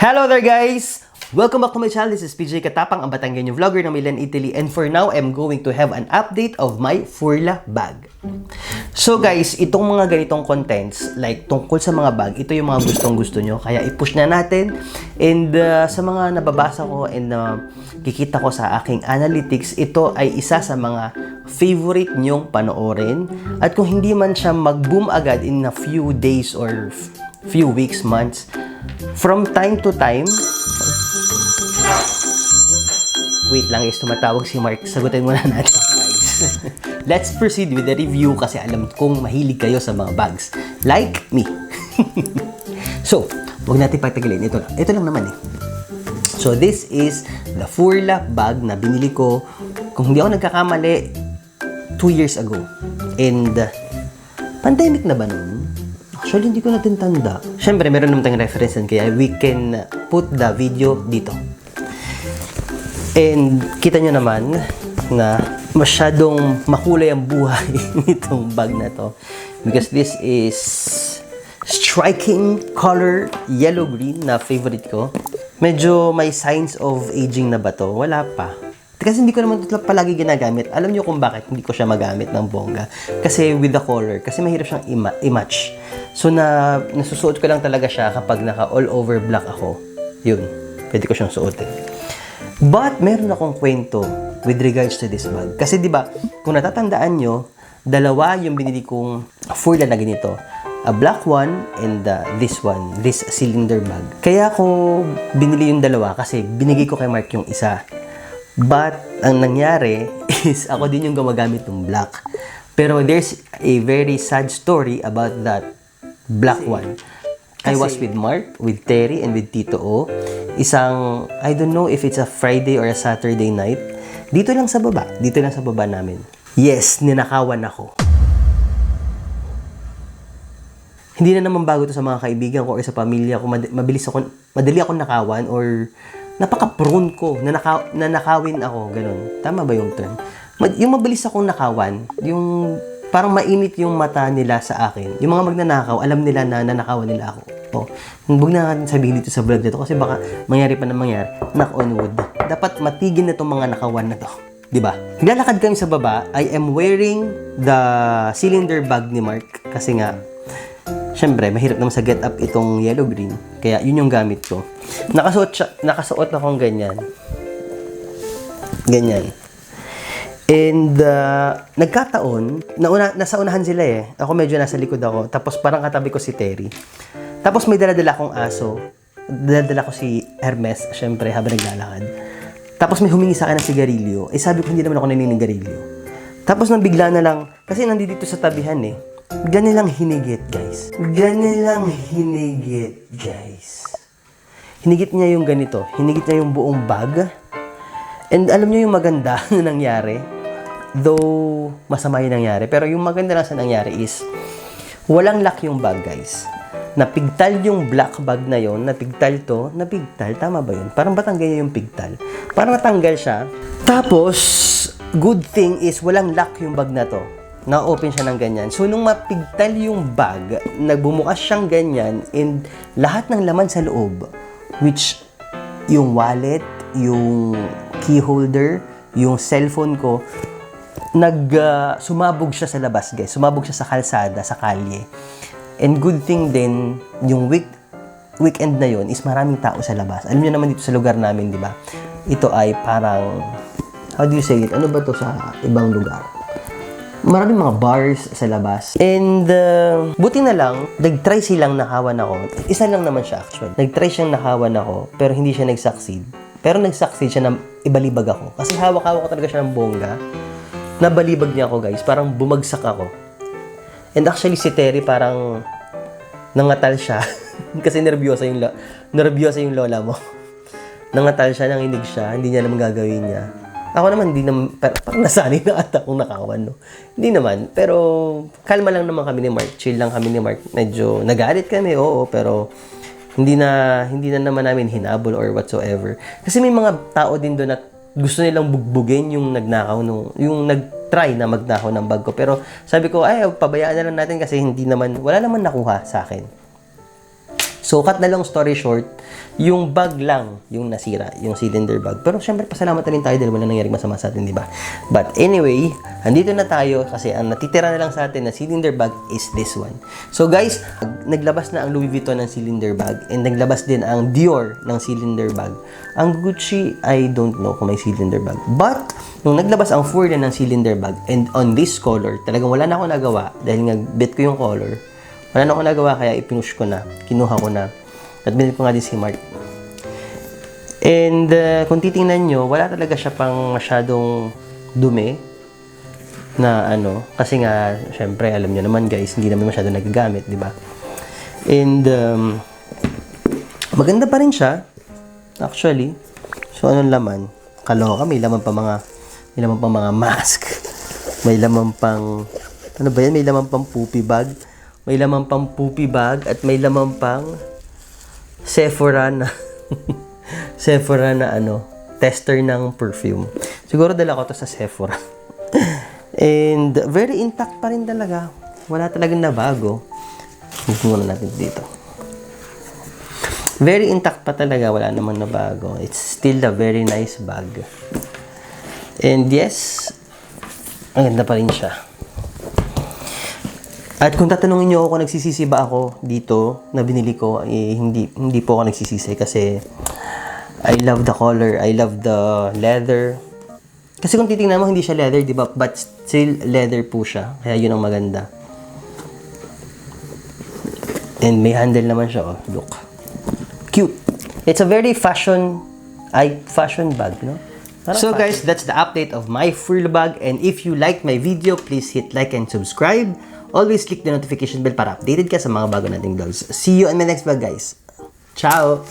Hello there guys! Welcome back to my channel. This is PJ Katapang, ang Batanggenyo vlogger ng Milan, Italy. And for now, I'm going to have an update of my Furla bag. So guys, itong mga ganitong contents, like tungkol sa mga bag, ito yung mga gustong-gusto nyo. Kaya i-push na natin. And sa mga nababasa ko and kikita ko sa aking analytics, ito ay isa sa mga favorite nyong panoorin. At kung hindi man siya mag-boom agad in a few days or few weeks, months, from time to time, wait lang guys, tumatawag si Mark. Sagutin muna natin guys. Let's proceed with the review kasi alam kong mahilig kayo sa mga bags. Like me. So, huwag natin patagalin. Ito lang naman eh. So, this is the Furla bag na binili ko, kung hindi ako nagkakamali, 2 years ago. And, pandemic na ba nun? Actually, hindi ko natin tanda. Siyempre, meron naman tayong reference kaya we can put the video dito. And kita nyo naman na masyadong makulay ang buhay nitong bag na to. Because this is striking color yellow-green na favorite ko. Medyo may signs of aging na ba to? Wala pa. Kasi hindi ko naman ito palagi ginagamit. Alam nyo kung bakit hindi ko siya magamit ng bongga. Kasi with the color. Kasi mahirap siyang i-match. So nasusuot ko lang talaga siya kapag naka all over black ako. Yun. Pwede ko siyang suotin. But meron akong kwento with regards to this bag. Kasi 'di ba, kung natatandaan nyo, dalawa yung binili kong Furla na ganito. A black one and this one, this cylinder bag. Kaya ko binili yung dalawa kasi binigay ko kay Mark yung isa. But ang nangyari is ako din yung gumagamit ng black. Pero there's a very sad story about that black one. I was with Mark, with Terry, and with Tito O. Isang, I don't know if it's a Friday or a Saturday night. Dito lang sa baba namin. Yes, ninakawan ako. Hindi na naman bago to sa mga kaibigan ko or sa pamilya ko. Madali ako nakawan or napaka-prone ko na nakawin ako, ganun. Tama ba yung term? Yung mabilis akong nakawan, yung parang mainit yung mata nila sa akin. Yung mga magnanakaw, alam nila na nanakawan nila ako. Oh, huwag na natin sabihin dito sa vlog nito kasi baka mangyari pa na mangyari. Knock on wood. Dapat matigil na itong mga nakawan na to. Diba? Naglalakad kami sa baba. I am wearing the cylinder bag ni Mark. Kasi nga, syempre, mahirap naman sa get up itong yellow-green. Kaya yun yung gamit ko. Nakasuot akong ganyan. Ganyan. And nagkataon, nasa unahan sila eh. Ako medyo nasa likod ako. Tapos parang katabi ko si Terry. Tapos may dala-dala akong aso. Dala-dala ko si Hermes, syempre, habang naglalakad. Tapos may humingi sa akin ng sigarilyo. Eh sabi ko, hindi naman ako naninigarilyo. Tapos nang bigla na lang, kasi nandito sa tabihan eh, ganilang hinigit, guys. Hinigit niya yung ganito. Hinigit niya yung buong bag. And alam niyo yung maganda na nangyari? Though masama yung nangyari. Pero yung maganda lang sa nangyari is, walang lock yung bag, guys. Napigtal yung black bag na yon, napigtal, tama ba yun? Parang Batanggenyo yung pigtal. Parang natanggal siya. Tapos, good thing is, walang lock yung bag na to. Na-open siya ng ganyan. So, nung mapigtal yung bag, nagbumukas siyang ganyan, and lahat ng laman sa loob, which, yung wallet, yung key holder, yung cellphone ko, sumabog siya sa labas, guys. Sumabog siya sa kalsada, sa kalye. And good thing din, yung weekend na yon is maraming tao sa labas. Alam niyo naman dito sa lugar namin, di ba? Ito ay parang, how do you say it? Ano ba to sa ibang lugar? Maraming mga bars sa labas. And buti na lang, nag-try silang nakawan ako. Isa lang naman siya actually. Nag-try siyang nakawan ako, pero hindi siya nag-succeed. Pero nag-succeed siya na ibalibag ako. Kasi hawak-hawak ko talaga siya ng bongga. Nabalibag niya ako, guys. Parang bumagsak ako. And actually, si Terry parang nangatal siya. Kasi nervyosa yung lola mo. Nangatal siya, nanginig siya. Hindi niya naman gagawin niya. Ako naman, hindi naman, parang nasanay na ata kung nakawan, no? Hindi naman. Pero, kalma lang naman kami ni Mark. Chill lang kami ni Mark. Medyo nagalit kami, oo. Pero, hindi na naman namin hinabol or whatsoever. Kasi may mga tao din doon na gusto nilang bugbugin yung nagnakaw, yung nag-try na magnakaw ng bag ko. Pero sabi ko, ay, pabayaan na lang natin kasi wala naman nakuha sa akin. So, cut na long story short, yung bag lang yung nasira, yung cylinder bag. Pero syempre, pasalamat na rin tayo dahil wala nangyaring masama sa atin, di ba? But anyway, andito na tayo kasi ang natitira na lang sa atin na cylinder bag is this one. So guys, naglabas na ang Louis Vuitton ng cylinder bag and naglabas din ang Dior ng cylinder bag. Ang Gucci, I don't know kung may cylinder bag. But, nung naglabas ang Furlan ng cylinder bag and on this color, talagang wala na ako nagawa dahil nga bet ko yung color. Wala na ako nagawa kaya ipinush ko na, kinuha ko na. At binili ko nga din si Mark. And kung titingnan nyo, wala talaga siya pang masyadong dumi na ano. Kasi nga, syempre, alam nyo naman guys, hindi naman masyadong nagagamit, di ba? And maganda pa rin siya, actually. So, anong laman? Kaloka, may laman pa mga mask. May laman pang, ano ba yan? May laman pang poopy bag. May laman pang poopy bag at may laman pang Sephora na Sephora na ano, tester ng perfume. Siguro dala ko to sa Sephora. And very intact pa rin talaga. Wala talagang nabago. Muna natin dito. Very intact pa talaga, wala namang nabago. It's still a very nice bag. And yes, ang ganda pa rin siya. At kung tatanungin niyo ako kung nagsisisi ba ako dito na binili ko, hindi po ako nagsisisi kasi I love the color, I love the leather. Kasi kung titingnan mo, hindi siya leather, di ba? But still, leather po siya. Kaya yun ang maganda. And may handle naman siya, oh. Look. Cute. It's a very fashion bag, no? So guys, that's the update of my Furlan bag. And if you liked my video, please hit like and subscribe. Always click the notification bell para updated ka sa mga bago nating vlogs. See you in my next vlog, guys. Ciao!